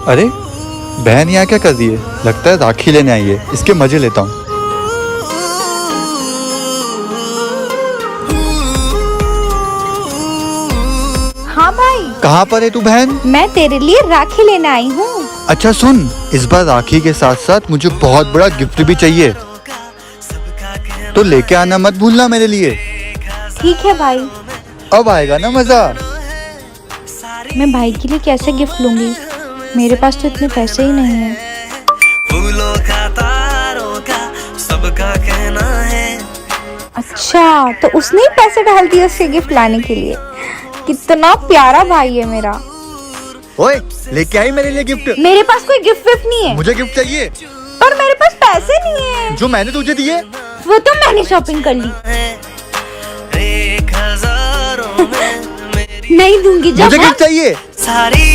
अरे बहन यहाँ क्या कर रही है? लगता है राखी लेने आई है। इसके मजे लेता हूँ। हाँ भाई। कहाँ पर है तू बहन? मैं तेरे लिए राखी लेने आई हूँ। अच्छा सुन, इस बार राखी के साथ साथ मुझे बहुत बड़ा गिफ्ट भी चाहिए, तो लेके आना मत भूलना मेरे लिए। ठीक है भाई। अब आएगा ना मजा। मैं भाई के लिए कैसे गिफ्ट लूंगी? मेरे पास तो इतने पैसे ही नहीं है। फूलों का तारों का सबका कहना है। अच्छा, तो उसने ही पैसे डाल दिए उससे गिफ्ट लाने के लिए। कितना प्यारा भाई है मेरा। ओए, लेके आई मेरे लिए गिफ्ट। मेरे पास कोई गिफ्ट विफ्ट नहीं है। मुझे गिफ्ट चाहिए। पर मेरे पास पैसे नहीं है। जो मैंने तुझे दिए वो तो मैंने शॉपिंग कर ली। 1000 में नहीं दूंगी। जब मुझे गिफ्ट चाहिए। सारी